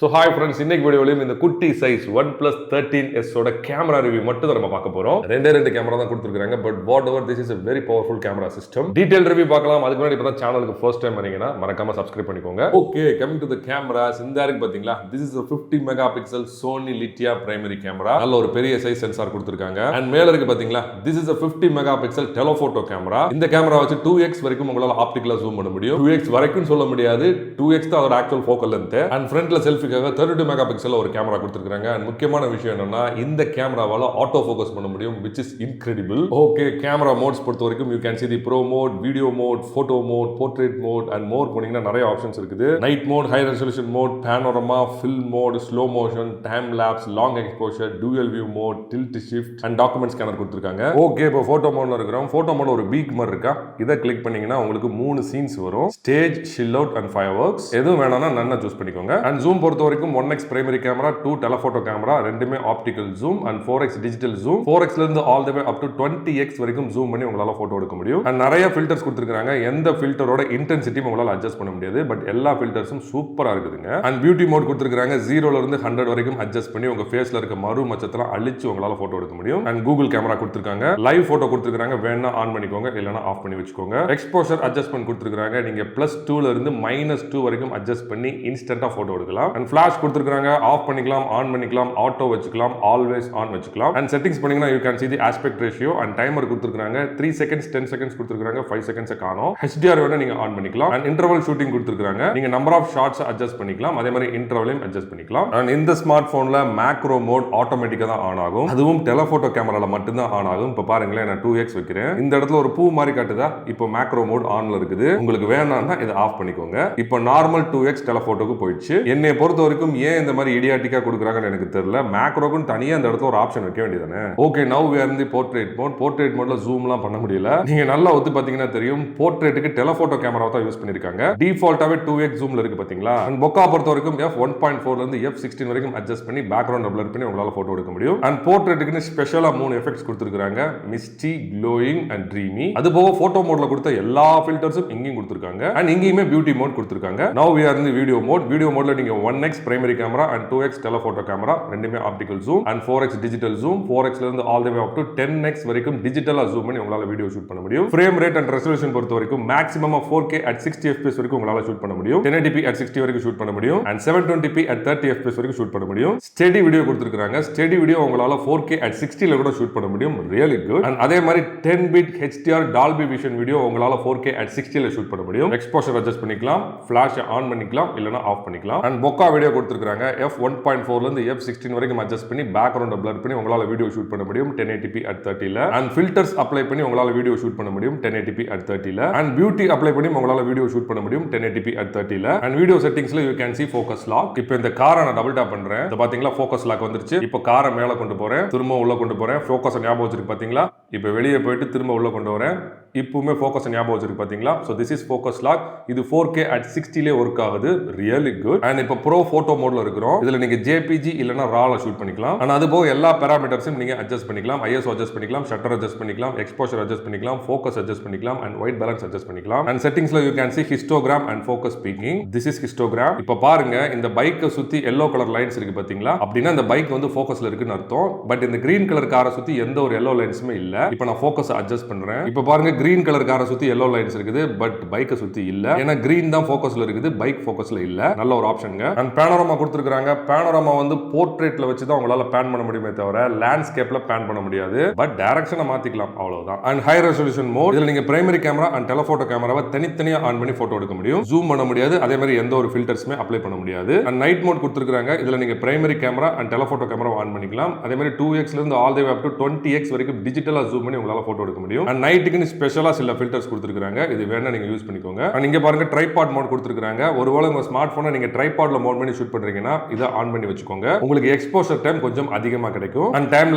So hi friends, இன்னைக்கு வீடியோலயும் இந்த குட்டி சைஸ் OnePlus 13s ஓட கேமரா ரிவ்யூ மட்டும் தான் நம்ம பார்க்க போறோம். ரெண்டு கேமரா தான் கொடுத்திருக்காங்க. But what ever this is a very powerful camera system. Detail review பார்க்கலாம். அதுக்கு முன்னாடி இப்பதான் சேனலுக்கு ஃபர்ஸ்ட் டைம் வரீங்கன்னா மறக்காம சப்ஸ்கிரைப் பண்ணிக்கோங்க. Okay, coming to the cameras. இந்த இருக்கு பாத்தீங்களா? This is a 50 megapixel Sony Litia primary camera. நல்ல ஒரு பெரிய சைஸ் சென்சார் கொடுத்திருக்காங்க. அண்ட் மேல இருக்கு பாத்தீங்களா? This is a 50 megapixel telephoto camera. இந்த கேமரா வச்சு 2x வரைக்கும் உங்களால ஆப்டிகலா ஜூம் பண்ண முடியும். 2x வரைக்கும் சொல்ல முடியாது. 2x தான் அதோட ஆக்சுவல் ஃபோக்கல் லென்த். அண்ட் ஃப்ரண்ட்ல செல்ஃபி 32 மெகாபிக்சல் ஒரு கேமரா கொடுத்திருக்காங்க. அண்ட் முக்கியமான விஷயம் என்னன்னா இந்த கேமராவால ஆட்டோ ஃபோக்கஸ் பண்ண முடியும், which is incredible. Okay, camera modes பொறுத்த வரைக்கும் you can see the pro mode, video mode, photo mode, portrait mode and more போனீங்கன்னா நிறைய ஆப்ஷன்ஸ் இருக்குது. Night mode, high resolution mode, panorama, film mode, slow motion, time lapse, long exposure, dual view mode, tilt shift and document scanner கொடுத்திருக்காங்க. Okay, இப்போ photo மோட்ல இருக்கிறோம். Photo மோட்ல ஒரு peak மாதிரி இருக்கா, இதை கிளிக் பண்ணீங்கன்னா உங்களுக்கு 3 சீன்ஸ் வரும். Stage, chill out and fireworks. எதுவும் வேணாம்னா நன்னா சூஸ் பண்ணிக்கோங்க. அண்ட் ஜூம் பொறுத்த வரைக்கும் 1x primary camera, 2 telephoto camera, ரெண்டுமே optical zoom and 4x digital zoom. 4x ல இருந்து all the way up to 20x வரைக்கும் ஜூம் பண்ணி உங்களால போட்டோ எடுக்க முடியும். அண்ட் நிறைய ஃபில்டர்ஸ் கொடுத்திருக்காங்க. எந்த ஃபில்டரோட இன்டென்சிட்டி உங்களால அட்ஜஸ்ட் பண்ண முடியாது, பட் எல்லா ஃபில்டர்ஸும் சூப்பரா இருக்குதுங்க. அண்ட் பியூட்டி மோட் கொடுத்திருக்காங்க. 0 ல இருந்து 100 வரைக்கும் அட்ஜஸ்ட் பண்ணி உங்க ஃபேஸ்ல இருக்க மறு மச்சத்தெல்லாம் அழிச்சு உங்களால போட்டோ எடுக்க முடியும். அண்ட் கூகுள் கேமரா கொடுத்திருக்காங்க. லைவ் போட்டோ கொடுத்திருக்காங்க. வேணா ஆன் பண்ணிக்கோங்க, இல்லனா ஆஃப் பண்ணி வச்சுக்கோங்க. எக்ஸ்போஷர் அட்ஜஸ்ட்மென்ட் கொடுத்திருக்காங்க. நீங்க +2 ல இருந்து -2 வரைக்கும் அட்ஜஸ்ட் பண்ணி இன்ஸ்டன்ட்டா போட்டோ எடுக்கலாம். அண்ட் ஃபிளாஷ் கொடுத்திருக்காங்க. ஆஃப் பண்ணிக்கலாம், ஆன் பண்ணிக்கலாம், ஆட்டோ வச்சுக்கலாம், ஆல்வேஸ் ஆன் வச்சுக்கலாம். அண்ட் செட்டிங்ஸ் பண்ணீங்கன்னா you can see the aspect ratio and timer கொடுத்திருக்காங்க. 3 seconds 10 seconds கொடுத்திருக்காங்க. 5 seconds காணோம். HDR வேணா நீங்க ஆன் பண்ணிக்கலாம். அண்ட் இன்டர்வல் ஷூட்டிங் கொடுத்திருக்காங்க. நீங்க நம்பர் ஆஃப் ஷாட்ஸ் அட்ஜஸ்ட் பண்ணிக்கலாம். அதே மாதிரி இன்டர்வலையும் அட்ஜஸ்ட் பண்ணிக்கலாம். அண்ட் இந்த ஸ்மார்ட் போன்ல மேக்ரோ மோட் ஆட்டோமேட்டிக்கா தான் ஆன் ஆகும். அதுவும் டெலிஃபோட்டோ கேமரால மட்டும் தான் ஆன் ஆகும். இப்ப பாருங்களேன், நான் 2x வைக்கிறேன். இந்த இடத்துல ஒரு பூ மாதிரி காட்டுதா? இப்போ மேக்ரோ மோட் ஆன்ல இருக்குது. உங்களுக்கு வேணாம்னா இதை ஆஃப் பண்ணிக்கோங்க. இப்போ நார்மல் 2x டெலிஃபோட்டோக்கு போயிடுச்சு. என்னை பொறுத்த வரைக்கும் ஏன் இந்த மாதிரி இடியாட்டிக்கா கொடுக்குறாங்கன்னு எனக்கு தெரியல. மேக்ரோக்கும் தனியா அந்த இடத்துல ஒரு ஆப்ஷன் வைக்க வேண்டியதானே. Okay, now we are in the portrait mode. portrait modeல ஜூம்லாம் பண்ண முடியல. நீங்க நல்லா ஒத்து பாத்தீங்கன்னா தெரியும், போர்ட்ரேட்டுக்கு டெலிஃபோட்டோ கேமரா தான் யூஸ் பண்ணிருக்காங்க. டிஃபால்ட்டாவே 2x ஜூம்ல இருக்கு பாத்தீங்களா. அண்ட் பொக்கா பொறுத்த வரைக்கும் f1.4 ல இருந்து f16 வரைக்கும் அட்ஜஸ்ட் பண்ணி பேக்ரவுண்ட் blur பண்ணி உங்களால போட்டோ எடுக்க முடியும். அண்ட் போர்ட்ரேட்டுக்கு ஸ்பெஷலா 3 எஃபெக்ட்ஸ் கொடுத்திருக்காங்க. மிஸ்டி, க்ளோயிங் அண்ட் ட்ரீமி. அது போக போட்டோ மோட்ல கொடுத்த எல்லா ஃபில்டர்ஸும் இங்கேயும் கொடுத்திருக்காங்க. அண்ட் இங்கேயுமே பியூட்டி மோட் கொடுத்திருக்காங்க. Now we are in the video mode. Video மோட்ல நீங்க 1x primary camera and 2x telephoto camera ரெண்டுமே optical zoom and 4x digital zoom. 4x ல இருந்து all the way up to 10x வரைக்கும் டிஜிட்டலா zoom பண்ணி உங்களால video shoot பண்ண முடியும். ஃப்ரேம் ரேட் அண்ட் ரெசல்யூஷன் பொறுத்த வரைக்கும் மேக்ஸிமம் 4K at 60 fps வரைக்கும் உங்களால ஷூட் பண்ண முடியும். 1080p at 60 வரைக்கும் ஷூட் பண்ண முடியும். அண்ட் 720p at 30 fps வரைக்கும் ஷூட் பண்ண முடியும். ஸ்டெடி வீடியோ கொடுத்திருக்காங்க. ஸ்டெடி வீடியோ உங்களால 4K at 60 ல கூட ஷூட் பண்ண முடியும். Really good. அண்ட் அதே மாதிரி 10-bit HDR Dolby vision video உங்களால 4K at 60 ல ஷூட் பண்ண முடியும். எக்ஸ்போஷர் அட்ஜஸ்ட் பண்ணிக்கலாம், ஃபிளாஷ் ஆன் பண்ணிக்கலாம், இல்லனா ஆஃப் பண்ணிக்கலாம். அண்ட் பொக்கா வீடியோ கொடுத்திருக்காங்க. f1.4 ல இருந்து f16 வரைக்கும் அட்ஜஸ்ட் பண்ணி பேக்ரவுண்ட் blur பண்ணி உங்களால வீடியோ ஷூட் பண்ண முடியும் 1080p at 30 ல. அண்ட் ஃபில்டர்ஸ் அப்ளை பண்ணி உங்களால வீடியோ ஷூட் பண்ண முடியும் 1080p at 30 ல. அண்ட் பியூட்டி அப்ளை பண்ணி உங்களால வீடியோ ஷூட் பண்ண முடியும் 1080p at 30 ல. அண்ட் வீடியோ செட்டிங்ஸ்ல you can see focus lock. இப்போ இந்த காரை நான் டபுள் டாப் பண்றேன். இத பாத்தீங்களா, ஃபோக்கஸ் லாக் வந்துருச்சு. இப்போ காரை மேல கொண்டு போறேன், திரும்ப உள்ள கொண்டு போறேன். ஃபோக்கஸ் ஞாபகம் வச்சிருக்கு பாத்தீங்களா? இப்போ வெளியே போயிட்டு திரும்ப உள்ள கொண்டு வரேன். இப்பவுமே ஃபோக்கஸ் ஞாபகம் வச்சிருக்கு பாத்தீங்களா? So this is focus lock. இது 4K at 60 ல வர்க் ஆகுது. Really good. அண்ட் இப்போ ப்ரோ போட்டோ மோட்ல இருக்கிறோம். இதுல நீங்க JPG இல்லனா RAW ல ஷூட் பண்ணிக்கலாம். அண்ட் அது போக எல்லா பாராமீட்டர்ஸும் நீங்க அட்ஜஸ்ட் பண்ணிக்கலாம். ISO அட்ஜஸ்ட் பண்ணிக்கலாம், ஷட்டர் அட்ஜஸ்ட் பண்ணிக்கலாம், எக்ஸ்போஷர் அட்ஜஸ்ட் பண்ணிக்கலாம், ஃபோக்கஸ் அட்ஜஸ்ட் பண்ணிக்கலாம் அண்ட் ஒயிட் பேலன்ஸ் அட்ஜஸ்ட் பண்ணிக்கலாம். அண்ட் செட்டிங்ஸ்ல you can see histogram and focus peaking. This is histogram. இப்போ பாருங்க, இந்த பைக்கை சுத்தி yellow கலர் லைன்ஸ் இருக்கு பாத்தீங்களா? அப்படினா இந்த பைக் வந்து ஃபோக்கஸ்ல இருக்குன்னு அர்த்தம். பட் இந்த கிரீன் கலர் காரை சுத்தி எந்த ஒரு yellow லைன்ஸுமே இல்ல. இப்போ நான் ஃபோக்கஸ் அட்ஜஸ்ட் பண்றேன். இப்போ பாருங்க, கிரீன் கலர் காரை சுத்தி yellow லைன்ஸ் இருக்குது, பட் பைக்கை சுத்தி இல்ல. ஏன்னா கிரீன் தான் ஃபோக்கஸ்ல இருக்குது, பைக் ஃபோக்கஸ்ல இல்ல. நல்ல ஒரு ஆப்ஷன்ங்க. அண்ட் panorama கொடுத்திருக்காங்க. panorama வந்து போர்ட்ரேட்ல வச்சு தான் உங்களால பேன் பண்ண முடியுமே தவிர லேண்ட்ஸ்கேப்ல பேன் பண்ண முடியாது. பட் டைரக்ஷனை மாத்திக்கலாம், அவ்வளவுதான். And high resolution mode. இதுல நீங்க பிரைமரி கேமரா அண்ட் டெலிஃபோட்டோ கேமராவை தனித்தனியா ஆன் பண்ணி போட்டோ எடுக்க முடியும். ஜூம் பண்ண முடியாது. அதே மாதிரி எந்த ஒரு ஃபில்டர்ஸ்மே அப்ளை பண்ண முடியாது. அண்ட் நைட் மோட் கொடுத்திருக்காங்க. இதுல நீங்க primary camera and telephoto camera on பண்ணிக்கலாம். அதே மாதிரி 2x ல இருந்து all the way up to 20x வரைக்கும் டிஜிட்டலா ஜூம் பண்ணி உங்களால போட்டோ எடுக்க முடியும். அண்ட் நைட்டுக்கு ஸ்பெஷலா சில ஃபில்டர்ஸ் கொடுத்திருக்காங்க. இது வேணா நீங்க யூஸ் பண்ணிக்கோங்க. அண்ட் இங்க பாருங்க, ட்ரைபாட் மோட் கொடுத்திருக்காங்க. ஒருவேளை உங்க ஸ்மார்ட் போனை நீங்க ட்ரைபாட்ல மோட் பண்ணி ஷூட் பண்றீங்கன்னா இதை ஆன் பண்ணி வச்சுக்கோங்க. உங்களுக்கு எக்ஸ்போஷர் டைம் கொஞ்சம் அதிகமா கிடைக்கும். அண்ட் டைம்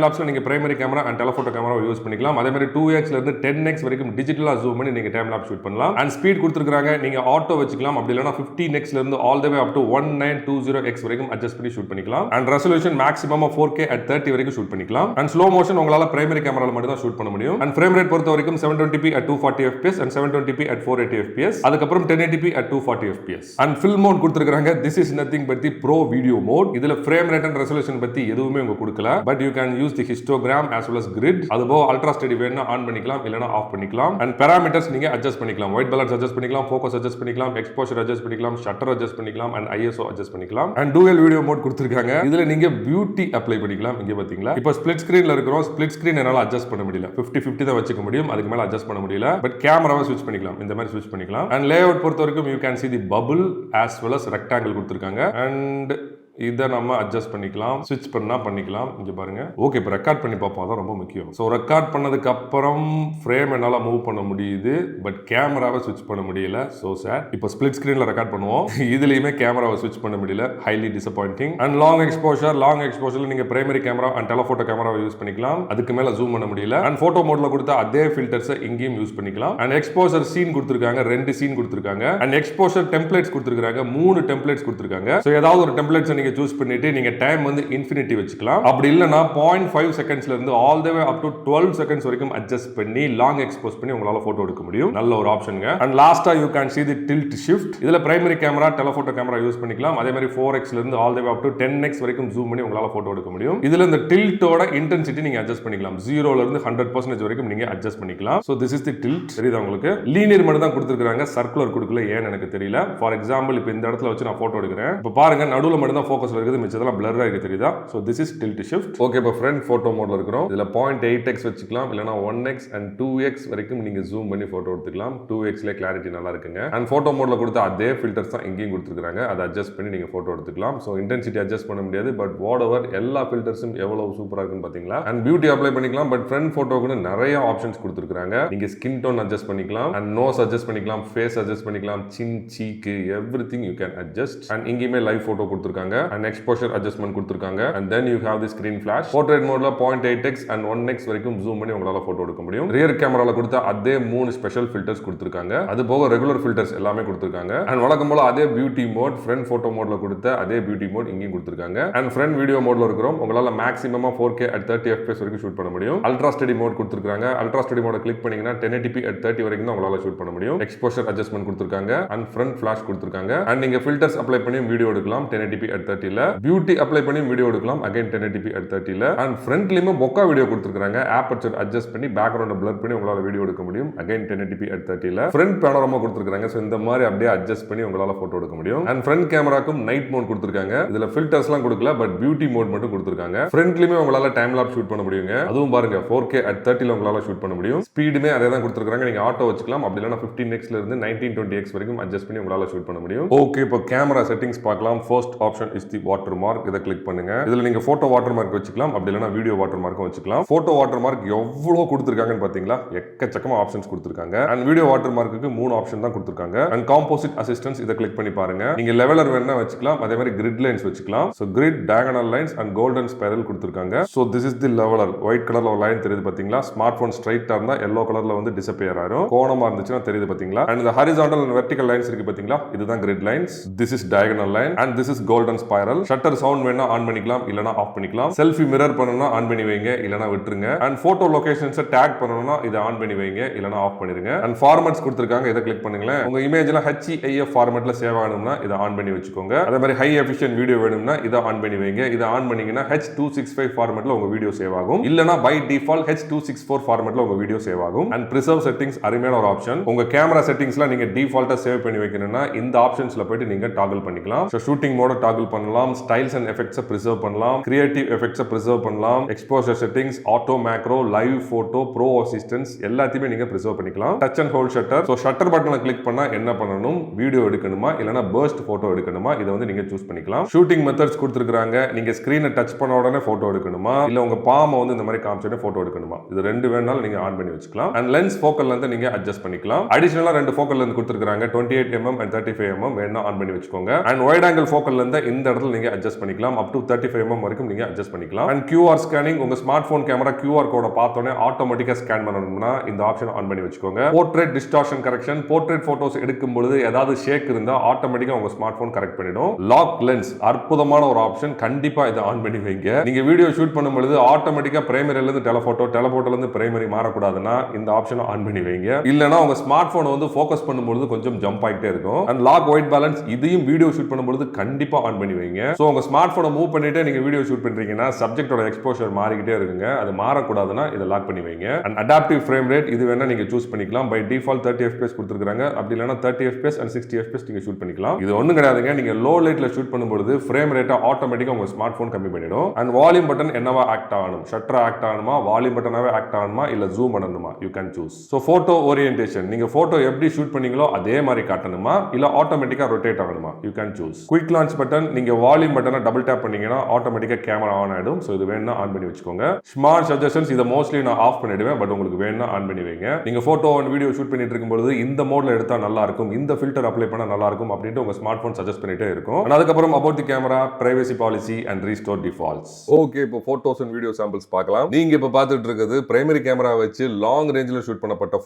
லாப்ஸ்ல நீங்க பிரைமரி கேமரா அண்ட் டெலிஃபோட்டோ கேமராவை யூஸ் பண்ணிக்கலாம். அதே மாதிரி 2x ல இருந்து 10x வரைக்கும் டிஜிட்டலா ஜூம் பண்ணி நீங்க டைம் லாப்ஸ் ஷூட் பண்ணலாம். அண்ட் ஸ்பீட் கொடுத்திருக்காங்க. நீங்க ஆட்டோ வச்சுக்கலாம், அப்படி இல்லனா 15x ல இருந்து all the way up to 1920x வரைக்கும் அட்ஜஸ்ட் பண்ணி ஷூட் பண்ணிக்கலாம். And resolution maximum 4K at 30 வரைக்கும் ஷூட் பண்ணிக்கலாம். அண்ட் ஸ்லோ மோஷன் உங்களால பிரைமரி கேமரால மட்டும் தான் ஷூட் பண்ண முடியும். அண்ட் ஃப்ரேம் ரேட் பொறுத்த வரைக்கும் 720p at 240 fps and 720p at 480 fps. அதுக்கப்புறம் 1080p at 240 fps. And film mode கொடுத்திருக்காங்க. this is nothing but the pro video mode. இதுல ஃப்ரேம் ரேட் அண்ட் ரெசல்யூஷன் பத்தி எதுவுமே உங்களுக்கு கொடுக்கல. But you can use the histogram as well as grid. அதுபோக ultra study வேணும்னா on பண்ணிக்கலாம், இல்லனா ஆஃப் பண்ணிக்கலாம். அண்ட் பாராமீட்டர்ஸ் நீங்க அட்ஜஸ்ட் பண்ணிக்கலாம். ஒயிட் பேலன்ஸ் அட்ஜஸ்ட் பண்ணிக்கலாம், ஃபோக்கஸ் அட்ஜஸ்ட் பண்ணிக்கலாம், எக்ஸ்போஷர் அட்ஜஸ்ட் பண்ணிக்கலாம், ஷட்டர் அட்ஜஸ்ட் பண்ணிக்கலாம், அண்ட் ISO அட்ஜஸ்ட் பண்ணிக்கலாம். அண்ட் டூயல் வீடியோ மோட் கொடுத்திருக்காங்க. இதுல நீங்க பியூட்டி அப்ளை பண்ணிக்கலாம். இங்க பாத்தீங்களா, இப்போ ஸ்பிளிட் ஸ்கிரீன்ல இருக்கிறோம். ஸ்பிளிட் ஸ்கிரீன் என்னால அட்ஜஸ்ட் பண்ண முடியல. 50-50 தான் வச்சுக்க முடியும், அதுக்கு மேல அட்ஜஸ்ட் பண்ண முடியல. பட் கேமராவை ஸ்விட்ச் பண்ணிக்கலாம், இந்த மாதிரி ஸ்விட்ச் பண்ணிக்கலாம். அண்ட் லேஅவுட் பொறுத்த வரைக்கும் you can see the bubble as well as rectangle கொடுத்திருக்காங்க. அண்ட் இதை நம்ம அட்ஜஸ்ட் பண்ணிக்கலாம், ஸ்விட்ச் பண்ணா பண்ணிக்கலாம். இங்க பாருங்க. ஓகே, இப்போ ரெக்கார்ட் பண்ணி பார்ப்போம், அதான் ரொம்ப முக்கியம். ஸோ ரெக்கார்ட் பண்ணதுக்கு அப்புறம் ஃப்ரேம் என்னால் மூவ் பண்ண முடியுது, பட் கேமராவை ஸ்விட்ச் பண்ண முடியல. ஸோ சார், இப்போ ஸ்பிளிட் ஸ்கிரீன்ல ரெக்கார்ட் பண்ணுவோம், இதுலயுமே கேமராவை ஸ்விட்ச் பண்ண முடியல. Highly disappointing. அண்ட் லாங் எக்ஸ்போஷர்ல நீங்க பிரைமரி கேமரா அண்ட் டெலஃபோட்டோ கேமராவை யூஸ் பண்ணிக்கலாம். அதுக்கு மேல ஜூம் பண்ண முடியல. அண்ட் போட்டோ மோட்ல கொடுத்த அதே ஃபில்டர்ஸை இங்கேயும் யூஸ் பண்ணிக்கலாம். அண்ட் எக்ஸ்போஷர் சீன் கொடுத்திருக்காங்க, 2 சீன் கொடுத்திருக்காங்க. அண்ட் எக்ஸ்போஷர் டெம்ப்ளேட்ஸ் கொடுத்திருக்காங்க, 3 டெம்ப்ளேட்ஸ் கொடுத்திருக்காங்க. ஸோ ஏதாவது ஒரு டெம்ப்ளேட்ஸ் நீங்க சூஸ் பண்ணிட்டு நீங்க டைம் வந்து இன்ஃபினிட்டி வச்சுக்கலாம். அப்படி இல்லனா 0.5 செகண்ட்ஸ்ல இருந்து all the way up to 12 seconds வரைக்கும் அட்ஜஸ்ட் பண்ணி லாங் எக்ஸ்போஸ் பண்ணி உங்களால போட்டோ எடுக்க முடியும். நல்ல ஒரு ஆப்ஷனுங்க. அண்ட் லாஸ்டா you can see the tilt shift. இதுல primary camera, telephoto camera use பண்ணிக்கலாம். அதே மாதிரி 4x ல இருந்து all the way up to 10x வரைக்கும் ஜூம் பண்ணி உங்களால போட்டோ எடுக்க முடியும். இதுல இந்த டில்ட்டோட இன்டென்சிட்டி நீங்க அட்ஜஸ்ட் பண்ணிக்கலாம். 0 ல இருந்து 100% வரைக்கும் நீங்க அட்ஜஸ்ட் பண்ணிக்கலாம். So this is the tilt. தெரியுதா உங்களுக்கு? லீனியர் மட்டும் தான் கொடுத்திருக்காங்க, சர்க்குலர் கொடுக்கல. ஏன்னு எனக்கு தெரியல. ஃபார் எக்ஸாம்பிள் இப்போ இந்த இடத்துல வச்சு நான் போட்டோ எடுக்கிறேன். இப்போ பாருங்க, நடுவுல மட்டும் தான் ஃபோக்கஸ்ல இருக்குது, மிச்சதெல்லாம் பிளர் ஆகி தெரியுதா? So this is tilt shift. Okay, இப்போ ஃப்ரண்ட் போட்டோ மோட்ல இருக்கிறோம். இதுல 0.8x வச்சுக்கலாம், இல்லனா 1x and 2x வரைக்கும் நீங்க ஜூம் பண்ணி போட்டோ எடுத்துக்கலாம். 2x ல கிளாரிட்டி நல்லா இருக்குங்க. அண்ட் போட்டோ மோட்ல கொடுத்த அதே ஃபில்டர்ஸ் தான் இங்கேயும் கொடுத்திருக்காங்க. அதை அட்ஜஸ்ட் பண்ணி நீங்க போட்டோ எடுத்துக்கலாம். சோ இன்டென்சிட்டி அட்ஜஸ்ட் பண்ண முடியாது, பட் வாட் எவர் எல்லா ஃபில்டர்ஸும் எவ்வளவு சூப்பரா இருக்குன்னு பாத்தீங்களா? அண்ட் பியூட்டி அப்ளை பண்ணிக்கலாம். பட் ஃப்ரண்ட் போட்டோக்கு நிறைய ஆப்ஷன்ஸ் கொடுத்திருக்காங்க. நீங்க ஸ்கின் டோன் அட்ஜஸ்ட் பண்ணிக்கலாம், அண்ட் நோஸ் அட்ஜஸ்ட் பண்ணிக்கலாம், ஃபேஸ் அட்ஜஸ்ட் பண்ணிக்கலாம், chin, cheek, everything you can adjust. And இங்கேயுமே லைவ் போட்டோ கொடுத்திருக்காங்க. அண்ட் எக்ஸ்போஷர் அட்ஜஸ்ட்மென்ட் கொடுத்திருக்காங்க. And then you have the screen flash. Portrait மோட்ல 0.8x and 1x வரைக்கும் zoom பண்ணி உங்களால போட்டோ எடுக்க முடியும். ரியர் கேமரால கொடுத்த அதே 3 ஸ்பெஷல் ஃபில்டர்ஸ் கொடுத்திருக்காங்க. அது போக ரெகுலர் ஃபில்டர்ஸ் எல்லாமே கொடுத்திருக்காங்க. அண்ட் வழக்கம் போல அதே பியூட்டி மோட், ஃப்ரண்ட் போட்டோ மோட்ல கொடுத்த அதே பியூட்டி மோட் இங்கேயும் கொடுத்திருக்காங்க. அண்ட் ஃப்ரண்ட் வீடியோ மோட்ல இருக்கிறோம். உங்களால மேக்ஸிமமா 4K at 30 fps வரைக்கும் ஷூட் பண்ண முடியும். அல்ட்ரா ஸ்டடி மோட் கொடுத்திருக்காங்க. அல்ட்ரா ஸ்டடி மோட கிளிக் பண்ணீங்கன்னா 1080p at 30 வரைக்கும் தான் உங்களால ஷூட் பண்ண முடியும். எக்ஸ்போஷர் அட்ஜஸ்ட்மென்ட் கொடுத்திருக்காங்க. அண்ட் ஃப்ரண்ட் ஃபிளாஷ் கொடுத்திருக்காங்க. அண்ட் நீங்க ஃபில்டர்ஸ் அப்ளை பண்ணி வீடியோ எடுக்கலாம் 1080p at 30 ல. பியூட்டி அப்ளை பண்ணி வீடியோ எடுக்கலாம் அகைன் 1080p at 30 ல. அண்ட் ஃப்ரண்ட்லயுமே பொக்கா வீடியோ கொடுத்திருக்காங்க. ஆப்பர்ச்சர் அட்ஜஸ்ட் பண்ணி பேக்ரவுண்ட blur பண்ணி உங்களால வீடியோ எடுக்க முடியும் அகைன் 1080p at 30 ல. ஃப்ரண்ட் பேனோரமா கொடுத்திருக்காங்க. சோ இந்த மாதிரி அப்படியே அட்ஜஸ்ட் பண்ணி உங்களால போட்டோ எடுக்க முடியும். அண்ட் ஃப்ரண்ட் கேமராக்கும் நைட் மோட் கொடுத்திருக்காங்க. இதுல ஃபில்டர்ஸ்லாம் கொடுக்கல, பட் பியூட்டி மோட் மட்டும் கொடுத்திருக்காங்க. ஃப்ரண்ட்லயுமே உங்களால டைம் லாப்ஸ் ஷூட் பண்ண முடியுங்க. அதுவும் பாருங்க 4K at 30 ல உங்களால ஷூட் பண்ண முடியும். ஸ்பீடுமே அதே தான் கொடுத்திருக்காங்க. நீங்க ஆட்டோ வச்சுக்கலாம், அப்படி இல்லனா 15x ல இருந்து 1920x வரைக்கும் அட்ஜஸ்ட் பண்ணி உங்களால ஷூட் பண்ண முடியும். ஓகே, இப்போ கேமரா செட்டிங்ஸ் பார்க்கலாம். First option is the water mark. இத கிளிக் பண்ணுங்க. இதுல நீங்க போட்டோ வாட்டர் மார்க் வச்சுக்கலாம், அப்படி இல்லனா வீடியோ வாட்டர் மார்க்கும் வச்சுக்கலாம். போட்டோ வாட்டர் மார்க் எவ்வளவு கொடுத்திருக்காங்கன்னு பாத்தீங்களா? எக்கச்சக்கமா ஆப்ஷன்ஸ் கொடுத்திருக்காங்க. அண்ட் வீடியோ வாட்டர் மார்க்குக்கு 3 ஆப்ஷன் தான் கொடுத்திருக்காங்க. அண்ட் காம்போசிட் அசிஸ்டன்ஸ் இத கிளிக் பண்ணி பாருங்க. நீங்க லெவலர் வேணா வச்சுக்கலாம், அதே மாதிரி கிரிட் லைன்ஸ் வச்சுக்கலாம். So grid, diagonal lines and golden spiral கொடுத்திருக்காங்க. So this is the leveler. White கலர்ல ஒரு லைன் தெரியுது பாத்தீங்களா? ஸ்மார்ட் போன் ஸ்ட்ரைட்டா இருந்தா yellow கலர்ல வந்து டிஸப்பியர் ஆகும். கோணமா இருந்துச்சுனா தெரியுது பாத்தீங்களா? அண்ட் இந்த ஹாரிசான்டல் அண்ட் வெர்டிகல் லைன்ஸ் இருக்கு பாத்தீங்களா? இதுதான் grid lines. This is diagonal line and this is golden spiral. Shutter sound வேணா ஆன் பண்ணிக்கலாம், இல்லனா ஆஃப் பண்ணிக்கலாம். செல்ஃபி மிரர் பண்ணனும்னா ஆன் பண்ணி வைங்க, இல்லனா விட்டுருங்க. அண்ட் போட்டோ லொகேஷன்ஸ் டேக் பண்ணனும்னா இத ஆன் பண்ணி வைங்க, இல்லனா ஆஃப் பண்ணிருங்க. அண்ட் ஃபார்மட்ஸ் கொடுத்திருக்காங்க. இத கிளிக் பண்ணுங்க. உங்க இமேஜ்ல HEIF ஃபார்மட்ல சேவ் ஆகணும்னா இத ஆன் பண்ணி வச்சுக்கோங்க. அதே மாதிரி ஹை எஃபிஷியன்ட் வீடியோ வேணும்னா இத ஆன் பண்ணி வைங்க. இத ஆன் பண்ணீங்கன்னா H265 ஃபார்மட்ல உங்க வீடியோ சேவ் ஆகும், இல்லனா பை டிஃபால்ட் H264 ஃபார்மட்ல உங்க வீடியோ சேவ் ஆகும். அண்ட் பிரிசர்வ் செட்டிங்ஸ் அருமையான ஒரு ஆப்ஷன். உங்க கேமரா செட்டிங்ஸ்ல நீங்க டிஃபால்ட்டா சேவ் பண்ணி வைக்கணும்னா இந்த ஆப்ஷன்ஸ்ல போய்ட்டு நீங்க டாகிள் பண்ணிக்கலாம். சோ ஷூட்டிங் மோட டாகிள் பண்ணலாம், ஸ்டைல்ஸ் அண்ட் எஃபெக்ட்ஸ் பிரிசர்வ் பண்ணலாம், கிரியேட்டிவ் எஃபெக்ட்ஸ் பிரிசர்வ் பண்ணலாம், exposure settings, auto macro, live photo, bro assistance எல்லாத்தையுமே நீங்க பிரிசர்வ் பண்ணிக்கலாம். Touch and hold shutter. So shutter பட்டனை கிளிக் பண்ணா என்ன பண்ணணும்? வீடியோ எடுக்கணுமா, இல்லனா பர்ஸ்ட் போட்டோ எடுக்கணுமா? இத வந்து நீங்க சூஸ் பண்ணிக்கலாம். ஷூட்டிங் மெத்தட்ஸ் கொடுத்திருக்காங்க. நீங்க ஸ்கிரீனை டச் பண்ண உடனே போட்டோ எடுக்கணுமா, இல்ல உங்க பாம் வந்து இந்த மாதிரி காமிச்சோனே போட்டோ எடுக்கணுமா? இது ரெண்டு வேணாலும் நீங்க ஆன் பண்ணி வச்சுக்கலாம். அண்ட் லென்ஸ் ஃபோக்கல் லெந்த் நீங்க அட்ஜஸ்ட் பண்ணிக்கலாம். அடிஷனலா 2 ஃபோக்கல் லெந்த் கொடுத்திருக்காங்க. 28mm and 35mm வேணா ஆன் பண்ணி வச்சுக்கோங்க. And wide angle focal length இந்த இடத்துல நீங்க அட்ஜஸ்ட் பண்ணிக்கலாம். அப் டு 35 mm வரைக்கும் நீங்க அட்ஜஸ்ட் பண்ணிக்கலாம். அண்ட் QR ஸ்கேனிங், உங்க ஸ்மார்ட் போன் கேமரா QR கோட பார்த்தோன்னே ஆட்டோமேட்டிக்கா ஸ்கேன் பண்ணணும்னா இந்த ஆப்ஷன் ஆன் பண்ணி வச்சுக்கோங்க. Portrait distortion correction, portrait photos எடுக்கும் பொழுது ஏதாவது ஷேக் இருந்தா ஆட்டோமேட்டிக்கா உங்க ஸ்மார்ட் போன் கரெக்ட் பண்ணிடும். லாக் லென்ஸ் அற்புதமான ஒரு ஆப்ஷன், கண்டிப்பா இதை ஆன் பண்ணி வைங்க. நீங்க வீடியோ ஷூட் பண்ணும்போது ஆட்டோமேட்டிக்கா பிரைமரில இருந்து டெலபோட்டோல இருந்து பிரைமரி மாறக்கூடாதுன்னா இந்த ஆப்ஷனை ஆன் பண்ணி வைங்க. இல்லனா உங்க ஸ்மார்ட் போன் வந்து ஃபோக்கஸ் பண்ணும்போது கொஞ்சம் ஜம்ப் ஆகிட்டே இருக்கும். அண்ட் லாக் ஒயிட் பேலன்ஸ், இதையும் வீடியோ ஷூட் பண்ணும்போது கண்டிப்பா ஆன் பண்ணி வைங்க. சோ உங்க ஸ்மார்ட் போனை மூவ் பண்ணிட்டு நீங்க வீடியோ ஷூட் பண்றீங்கன்னா சப்ஜெக்டோட எக்ஸ்போஷர் மாறிக்கிட்டே இருக்குங்க. அது மாறக்கூடாதுன்னா இதை லாக் பண்ணி வைங்க. அண்ட் அடாப்டிவ் ஃப்ரேம் ரேட், இது வேணா நீங்க சூஸ் பண்ணிக்கலாம். பை டிஃபால்ட் 30 fps கொடுத்துருக்காங்க. அப்படி இல்லனா 30 fps and 60 fps நீங்க ஷூட் பண்ணிக்கலாம். இது ஒண்ணும் கிடையாதுங்க. நீங்க லோ லைட்ல ஷூட் பண்ணும்போது ஃப்ரேம் ரேட்டை ஆட்டோமேட்டிக்கா உங்க ஸ்மார்ட் போன் கம்மி பண்ணிடும். அண்ட் வால்யூம் பட்டன் என்னவா ஆக்ட் ஆகணும், ஷட்டர் ஆக்ட் ஆகணுமா, வால்யூம் பட்டனாவே ஆக்ட் ஆகணுமா, இல்ல ஜூம் பண்ணணுமா, you can choose. So photo orientation, நீங்க போட்டோ எப்படி ஷூட் பண்ணீங்களோ அதே மாதிரி காட்டணுமா, இல்ல ஆட்டோமேட்டிக்கா ரொட்டேட் ஆகணுமா, you can choose. Quick launch button, நீங்க வால்யூம் பட்டனை டபுள் டேப் பண்ணீங்கன்னா ஆட்டோமேட்டிக்கா கேமரா ஆன் ஆயிடும். சோ இது வேணும்னா ஆன் பண்ணி வச்சுக்கோங்க. ஸ்மார்ட் சஜஷன்ஸ், இதை மோஸ்ட்லி நான் ஆஃப் பண்ணிடுவேன், பட் உங்களுக்கு வேணும்னா ஆன் பண்ணி வைங்க. நீங்க போட்டோ அண்ட் வீடியோ ஷூட் பண்ணிட்டு இருக்கும்போது இந்த மோட்ல எடுத்தா நல்லா இருக்கும், இந்த ஃபில்டர் அப்ளை பண்ணா நல்லா இருக்கும் அப்படின்ட்டு உங்க ஸ்மார்ட் போன் சஜஸ்ட் பண்ணிட்டே இருக்கும். அதுக்கப்புறம் about the camera, privacy policy and restore defaults. Okay, இப்போ போட்டோஸ் அண்ட் வீடியோ சாம்பிள்ஸ் பார்க்கலாம். நீங்க இப்போ பார்த்துட்டு இருக்கிறது பிரைமரி கேமரா வச்சு லாங் ரேஞ்சில் ஷூட் பண்ணப்பட்ட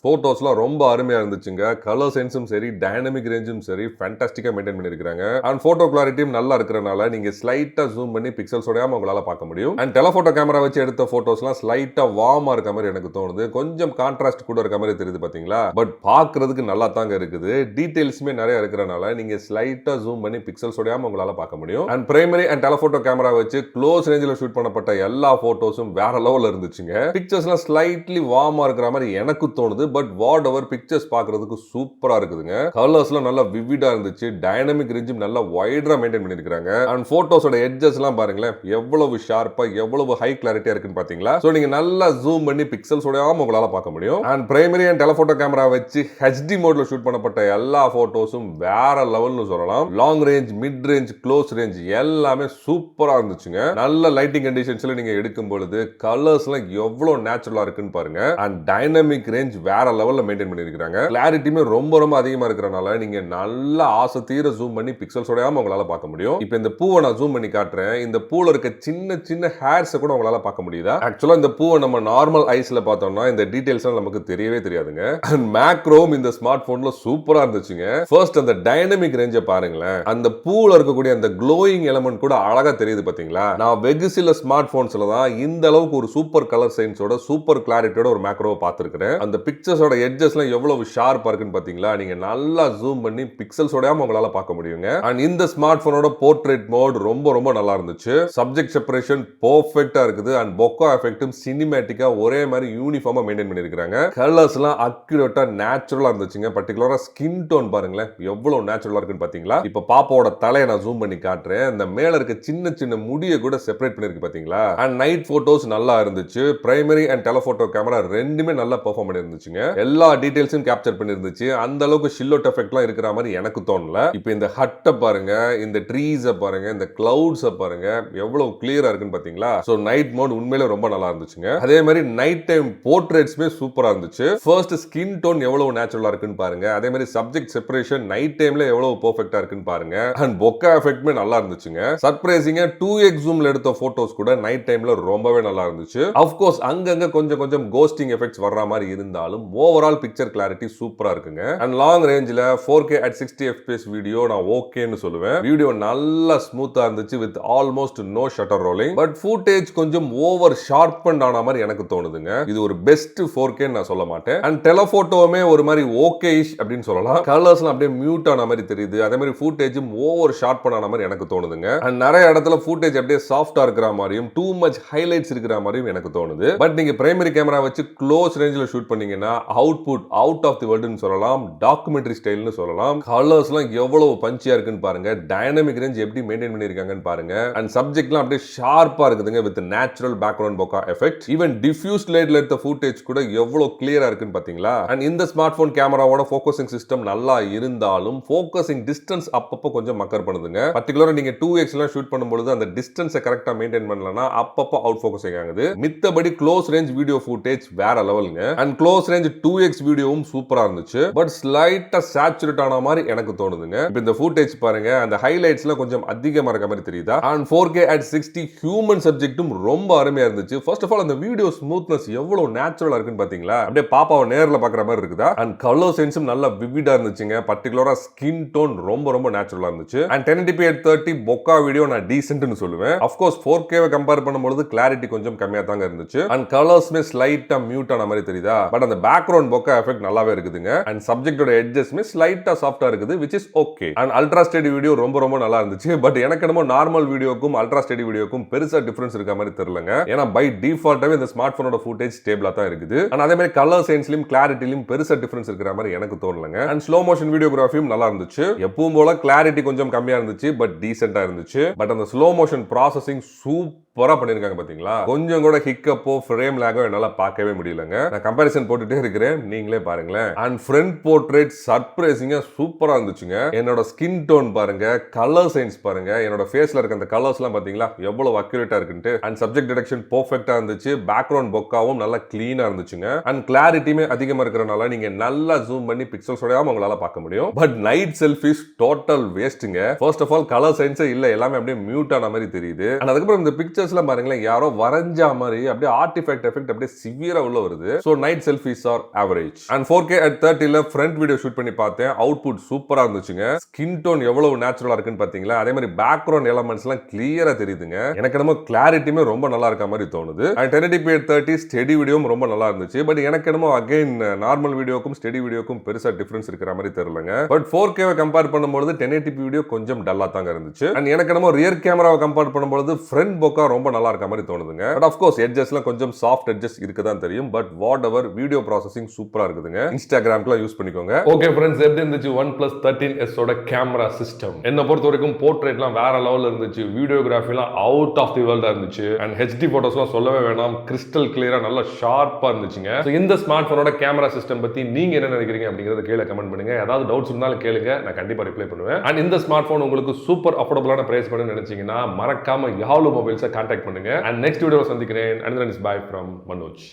போட்டோஸ்லாம் ரொம்ப அருமையா இருந்துச்சுங்க. கலர் சென்ஸும் சரி, டைனமிக் ரேஞ்சும் சரி, ஃபேண்டாஸ்டிக்கா மெயின்டைன் பண்ணிருக்காங்க. அண்ட் போட்டோ கிளாரிட்டியும் நல்லா இருக்கிறனால நீங்க ஸ்லைட்டா ஜூம் பண்ணி பிக்சல்ஸ் உடையாம உங்களால பார்க்க முடியும். அண்ட் டெலபோட்டோ கேமரா வச்சு எடுத்த போட்டோஸ்லாம் ஸ்லைட்டா வார்மா இருக்க மாதிரி எனக்கு தோணுது. கொஞ்சம் கான்ட்ராஸ்ட் கூட இருக்க மாதிரி தெரியுது பாத்தீங்களா? பட் பார்க்கிறதுக்கு நல்லா தாங்க இருக்குது. டீடைல்ஸ்மே நிறைய இருக்கிறனால நீங்க ஸ்லைட்டா ஜூம் பண்ணி பிக்சல்ஸ் உடையாம உங்களால பார்க்க முடியும். அண்ட் பிரைமரி அண்ட் டெலபோட்டோ கேமரா வச்சு க்ளோஸ் ரேஞ்சில் ஷூட் பண்ணப்பட்ட எல்லா போட்டோஸும் வேற லெவல்ல இருந்துச்சுங்க. பிக்சர்ஸ்லாம் ஸ்லைட்லி வார்மா இருக்கிற மாதிரி எனக்கு தோணுது. பட் வாட் எவர், பிக்சர்ஸ் பார்க்கிறதுக்கு சூப்பரா இருக்குதுங்க. கலர்ஸ்லாம் நல்லா விவிடா இருந்துச்சு. டைனமிக் ரேஞ்சும் நல்லா வைடரா மெயின்டைன் பண்ணிருக்காங்க. அண்ட் போட்டோஸோட எட்ஜஸ்லாம் பாருங்களேன், எவ்வளவு ஷார்ப்பா எவ்வளவு ஹை கிளாரிட்டியா இருக்குன்னு பாத்தீங்களா? சோ நீங்க நல்லா ஜூம் பண்ணி பிக்சல்ஸ் உடையாம உங்களால பார்க்க முடியும். அண்ட் பிரைமரி அண்ட் டெலபோட்டோ கேமரா வச்சு HD மோட்ல ஷூட் பண்ணப்பட்ட எல்லா போட்டோஸும் வேற லெவல்னு சொல்லலாம். Long range, mid range, close range எல்லாமே சூப்பரா இருந்துச்சுங்க. நல்ல லைட்டிங் கண்டிஷன்ஸ்ல நீங்க எடுக்கும் பொழுது கலர்ஸ்லாம் எவ்வளவு நேச்சுரலா இருக்குன்னு பாருங்க. அண்ட் டைனமிக் ரேஞ்ச் வேற லெவல்ல மெயின்டைன் பண்ணிருக்காங்க. கிளாரிட்டியுமே ரொம்ப ரொம்ப அதிகமா இருக்கறனால நீங்க நல்ல ஆசை தீர ஜூம் பண்ணி பிக்சல்ஸ் உடையாம உங்களால பார்க்க முடியும். இப்போ இந்த பூவை நான் ஜூம் பண்ணி காட்டுறேன். இந்த பூல இருக்க சின்ன சின்ன ஹேர்ஸ் கூட உங்களால பார்க்க முடியுதா? ஆக்சுவலா இந்த பூவை நம்ம நார்மல் ஐஸ்ல பார்த்தோம்னா இந்த டீடைல்ஸ் நமக்கு தெரியவே தெரியாதுங்க. அண்ட் மேக்ரோம் இந்த ஸ்மார்ட் போன்ல சூப்பரா இருந்துச்சுங்க. ஃபர்ஸ்ட் அந்த டைனமிக் ரேஞ்சை பாருங்களேன். அந்த பூல இருக்கக்கூடிய அந்த க்ளோயிங் எலிமெண்ட் கூட அழகா தெரியுது பாத்தீங்களா? நான் வெகு சில ஸ்மார்ட் போன்ஸ்ல தான் இந்த அளவுக்கு ஒரு சூப்பர் கலர் சயின்ஸோட சூப்பர் கிளாரிட்டியோட ஒரு மேக்ரோவை பார்த்திருக்கிறேன். அந்த பிக்சர்ஸோட எட்ஜஸ்லாம் எவ்வளவு ஷார்ப்பா இருக்குன்னு பாத்தீங்களா? நீங்க நல்லா ஜூம் பண்ணி பிக்சல்ஸ் உடையாம உங்களால பார்க்க முடியுங்க. அண்ட் இந்த ஸ்மார்ட் போனோட போர்ட்ரேட் மோட் ரொம்ப ரொம்ப நல்லா இருந்துச்சு. சப்ஜெக்ட் செப்பரேஷன் பெர்ஃபெக்ட்டா இருக்குது. அண்ட் பொக்கா எஃபெக்ட்டும் சினிமேட்டிக்கா ஒரே மாதிரி யூனிஃபார்மா மெயின்டைன் பண்ணிருக்காங்க. கலர்ஸ்லாம் அக்யூரேட்டா நேச்சுரலா இருந்துச்சுங்க. பர்టిక్యులரா ஸ்கின் டோன் பாருங்களேன், எவ்வளவு நேச்சுரலா இருக்குன்னு பாத்தீங்களா? இப்ப பாப்பாவோட தலையை நான் ஜூம் பண்ணி காட்டுறேன். அந்த மேல இருக்க சின்ன சின்ன முடியை கூட செப்பரேட் பண்ணிருக்கு பாத்தீங்களா? அண்ட் நைட் போட்டோஸ் நல்லா இருந்துச்சு. பிரைமரி அண்ட் டெலபோட்டோ கேமரா ரெண்டுமே நல்லா பெர்ஃபார்ம் பண்ணிருந்துச்சுங்க. எல்லா டீடைல்ஸும் கேப்சர் பண்ணிருந்துச்சு. அந்த அளவுக்கு ஷில்லோட் எஃபெக்ட்லாம் இருக்கிற மாதிரி எனக்கு தோணல. இப்போ இந்த ஹட்டை பாருங்க, இந்த ட்ரீஸை பாருங்க, இந்த கிளவுட்ஸை பாருங்க, எவ்வளவு கிளியரா இருக்குன்னு பாத்தீங்களா? சோ நைட் மோட் உண்மையிலே ரொம்ப நல்லா இருந்துச்சுங்க. அதே மாதிரி நைட் டைம் போர்ட்ரேட்ஸ்மே சூப்பரா இருந்துச்சு. ஃபர்ஸ்ட் ஸ்கின் டோன் எவ்வளவு நேச்சுரலா இருக்குன்னு பாருங்க. அதே மாதிரி சப்ஜெக்ட் செப்பரேஷன் நைட் டைம்ல எவ்வளவு பெர்ஃபெக்ட்டா இருக்குன்னு பாருங்க. அண்ட் பொக்கா எஃபெக்ட்மே நல்லா இருந்துச்சுங்க. சர்ப்ரைசிங்கா 2x ஜூம்ல எடுத்த போட்டோஸ் கூட நைட் டைம்ல ரொம்பவே நல்லா இருந்துச்சு. ஆஃப் கோர்ஸ் அங்கங்க கொஞ்சம் கொஞ்சம் கோஸ்டிங் எஃபெக்ட்ஸ் வர்ற மாதிரி இருந்தாலும் ஓவரால் பிக்சர் கிளாரிட்டி சூப்பரா இருக்குங்க. அண்ட் லாங் ரேஞ்சில 4K at 60 fps வீடியோ நான் ஓகேன்னு சொல்லுவேன். வீடியோ நல்லா ஸ்மூத்தா இருந்துச்சு with almost no shutter rolling. But footage கொஞ்சம் ஓவர் ஷார்ப்பன் ஆன மாதிரி எனக்கு தோணுதுங்க. இது ஒரு பெஸ்ட் 4K நான் சொல்ல மாட்டேன். அண்ட் டெலபோட்டோவுமே ஒரு மாதிரி ஓகேயிஷ் அப்படின்னு சொல்லலாம். கலர்ஸ்லாம் அப்படியே மியூட் ஆன மாதிரி தெரியுது. அதே மாதிரி ஃபுட்டேஜும் ஓவர் ஷார்ப்பன் ஆன மாதிரி எனக்கு தோணுதுங்க. அண்ட் நிறைய இடத்துல ஃபுட்டேஜ் அப்படியே சாஃப்டா இருக்கிற மாதிரியும் டூ மச் ஹைலைட்ஸ் இருக்கிற மாதிரியும் எனக்கு தோணுது. பட் நீங்க பிரைமரி கேமரா வச்சு க்ளோஸ் ரேஞ்சில் ஷூட் பண்ணீங்கன்னா அவுட்புட் அவுட் ஆஃப் தி வேர்ல்டுன்னு சொல்லலாம். டாக்குமெண்ட்ரி ஸ்டைல்னு சொல்லலாம். கலர்ஸ்லாம் எவ்வளவு பஞ்சியா இருக்குன்னு பாருங்க. டைனமிக் ரேஞ்ச் எப்படி மெயின்டைன் பண்ணிருக்காங்கன்னு பாருங்க. அண்ட் சப்ஜெக்ட்லாம் அப்படியே ஷார்ப்பா இருக்குதுங்க with natural background bokeh effect. Even diffused லைட்ல எடுத்த ஃபுட்டேஜ் கூட எவ்வளவு கிளியரா இருக்குன்னு பாத்தீங்களா? அண்ட் இந்த ஸ்மார்ட் போன் கேமராவோட ஃபோக்கசிங் சிஸ்டம் நல்லா இருந்தாலும் ஃபோக்கசிங் டிஸ்டன்ஸ் அப்பப்போ கொஞ்சம் மக்கர் பண்ணுதுங்க. பர்టిక్యులரா நீங்க 2x எல்லாம் ஷூட் பண்ணும்போது அந்த டிஸ்டன்ஸை கரெக்டா மெயின்டைன் பண்ணலனா அப்பப்போ அவுட் ஃபோக்கசிங் ஆகுது. மித்தபடி க்ளோஸ் ரேஞ்ச் வீடியோ ஃபுட்டேஜ் வேற லெவலுங்க. அண்ட் க்ளோஸ் ரேஞ்ச் 2x வீடியோவும் சூப்பரா இருந்துச்சு. பட் ஸ்லைட்டா சேச்சுரேட் ஆன மாதிரி எனக்கு தோணுதுங்க. இப்போ இந்த ஃபுட்டேஜ் பாருங்க, அந்த ஹைலைட் ஹைலைட்ஸ்ல கொஞ்சம் அதிகமா இருக்க மாதிரி தெரியுதா அண்ட் 4K at 60 ஹியூமன் சப்ஜெக்ட்டும் ரொம்ப அருமையா இருந்துச்சு. ஃபர்ஸ்ட் ஆஃப் ஆல் அந்த வீடியோ ஸ்மூத்னஸ் எவ்வளவு நேச்சுரலா இருக்குன்னு பாத்தீங்களா, அப்படியே பாப்பாவை நேர்ல பாக்குற மாதிரி இருக்குதா. அண்ட் கலர் சென்ஸும் நல்லா விவிடா இருந்துச்சுங்க. பர்టిక్యులரா ஸ்கின் டோன் ரொம்ப நேச்சுரலா இருந்துச்சு. And 1080p at 30 bokeh video நான் டீசென்ட்னு சொல்லுவேன். ஆஃப் கோர்ஸ் 4K கம்பேர் பண்ணும்போது கிளாரிட்டி கொஞ்சம் கம்மியா தாங்க இருந்துச்சு. அண்ட் கலர்ஸ்மே ஸ்லைட்டா மியூட் ஆன மாதிரி தெரியுதா. பட் அந்த பேக்ரவுண்ட் பொக்கா எஃபெக்ட் நல்லாவே இருக்குதுங்க. அண்ட் சப்ஜெக்ட்டோட எட்ஜஸ்மே ஸ்லைட்டா சாஃப்ட்டா இருக்குது, which is okay. And ultra steady video ரொம்ப நல்லா இருந்துச்சு. பட் எனக்கு என்னமோ நார்மல் வீடியோக்கும் அல்ட்ரா ஸ்டெடி வீடியோக்கும் பெருசா டிஃபரன்ஸ் இருக்க மாதிரி தெரியலங்க. ஏன்னா பை டிஃபால்ட்டாவே இந்த ஸ்மார்ட் போனோட ஃபுட்டேஜ் ஸ்டேபிளா தான் இருக்குது. அண்ட் அதே மாதிரி கலர் சயின்ஸ்லயும் கிளாரிட்டிலயும் பெருசா டிஃபரன்ஸ் இருக்கிற மாதிரி எனக்கு தோணலங்க. அண்ட் ஸ்லோ மோஷன் வீடியோகிராஃபியும் நல்லா இருந்துச்சு. எப்பவும் போல கிளாரிட்டி கொஞ்சம் கம்மியா இருந்துச்சு, பட் டீசென்ட்டா இருந்துச்சு. பட் அந்த ஸ்லோ மோஷன் ப்ராசஸிங் சூப்பரா பண்ணிருக்காங்க பாத்தீங்களா. கொஞ்சம் கூட ஹிக்கப்போ ஃப்ரேம் லாகோ என்னால பார்க்கவே முடியலங்க. நான் கம்பேரிசன் போட்டுட்டே இருக்கிறேன், நீங்களே பாருங்களேன். அண்ட் ஃப்ரண்ட் போர்ட்ரேட் சர்ப்ரைசிங்கா சூப்பரா இருந்துச்சுங்க. என்னோட ஸ்கின் டோன் பாருங்க, கலர் சயின்ஸ் பாருங்க, என்னோட ஃபேஸ்ல இருக்க அந்த கலர்ஸ்லாம் பாத்தீங்களா எவ்வளவு அக்யூரேட்டா இருக்குன்னு. அண்ட் சப்ஜெக்ட் டிடெக்ஷன் பெர்ஃபெக்ட்டா இருந்துச்சு. பேக்ரவுண்ட் பொக்காவும் நல்லா கிளீனா இருந்துச்சுங்க. அண்ட் கிளாரிட்டியுமே அதிகமா இருக்கறனால நீங்க நல்லா ஜூம் பண்ணி பிக்சல்ஸோட உங்களால பார்க்க முடியும். பட் நைட் செல்ஃபிஸ் டோட்டல் வேஸ்ட்ங்க. ஃபர்ஸ்ட் ஆஃப் ஆல் கலர் சயின்ஸே இல்ல, எல்லாமே அப்படியே மியூட் ஆன மாதிரி தெரியுது. அண்ட் அதுக்கப்புறம் இந்த பிக்சர்ஸ்லாம் பாருங்களேன், யாரோ வரைஞ்ச மாதிரி அப்படியே ஆர்டிஃபேக்ட் எஃபெக்ட் அப்படியே சிவியரா உள்ள வருது. So night selfies are average. And 4K at 30 ல ஃப்ரண்ட் வீடியோ ஷூட் பண்ணி பார்த்தேன். அவுட்புட் சூப்பரா இருந்துச்சுங்க. ஸ்கின் டோன் எவ்வளவு நேச்சுரலா இருக்குன்னு பாத்தீங்களா. அதே மாதிரி பேக்ரவுண்ட் எலிமெண்ட்ஸ்லாம் கிளியரா தெரியுதுங்க. எனக்கு என்னமோ கிளாரிட்டியுமே ரொம்ப நல்லா இருக்க மாதிரி தோணுது. அண்ட் 1080p at 30 ஸ்டெடி வீடியோவும் ரொம்ப நல்லா இருந்துச்சு. பட் எனக்கு என்னமோ அகைன் நார்மல் வீடியோக்கும் ஸ்டெடி வீடியோக்கும் பெருசா டிஃபரன்ஸ் இருக்கிற மாதிரி தெரியலங்க. பட் 4K கம்பேர் பண்ணும்போது 1080p வீடியோ கொஞ்சம் டல்லா தாங்க இருந்துச்சு. அண்ட் எனக்கு என்னமோ ரியர் கேமராவை கம்பேர் பண்ணும்போது ஃப்ரண்ட் பொக்கா ரொம்ப நல்லா இருக்க மாதிரி தோணுதுங்க. பட் ஆஃப் கோர்ஸ் எட்ஜஸ்ல கொஞ்சம் சாஃப்ட் எட்ஜஸ் இருக்குதான் தெரியும். But what ever video processing சூப்பரா இருக்குதுங்க. இன்ஸ்டாகிராம்க்குலாம் யூஸ் பண்ணிக்கோங்க. ஓகே ஃப்ரெண்ட்ஸ், எப்படி இருந்துச்சு OnePlus 13s ஓட கேமரா சிஸ்டம்? என்ன பொறுத்த வரைக்கும் போர்ட்ரேட்லாம் வேற லெவல்ல இருந்துச்சு. வீடியோகிராஃபிலாம் அவுட் ஆஃப் தி வேர்ல்டா இருந்துச்சு. அண்ட் HD போட்டோஸ்லாம் சொல்லவே வேணாம், கிறிஸ்டல் கிளியரா நல்லா ஷார்ப்பா இருந்துச்சுங்க. சோ இந்த ஸ்மார்ட் போனோட கேமரா சிஸ்டம் பத்தி நீங்க என்ன நினைக்கிறீங்க அப்படிங்கறத கீழே கமெண்ட் பண்ணுங்க. ஏதாவது டவுட்ஸ் இருந்தாலும் கேளுங்க, நான் கண்டிப்பா ரிப்ளை பண்ணுவேன். அண்ட் இந்த ஸ்மார்ட் போன் உங்களுக்கு சூப்பர் அஃபோர்டபுளான பிரைஸ் பண்ணு நினைச்சீங்கன்னா மறக்காம யாலு மொபைல்ஸை கான்டாக்ட் பண்ணுங்க. அண்ட் நெக்ஸ்ட் வீடியோல சந்திக்கிறேன். And then is by from Manoj.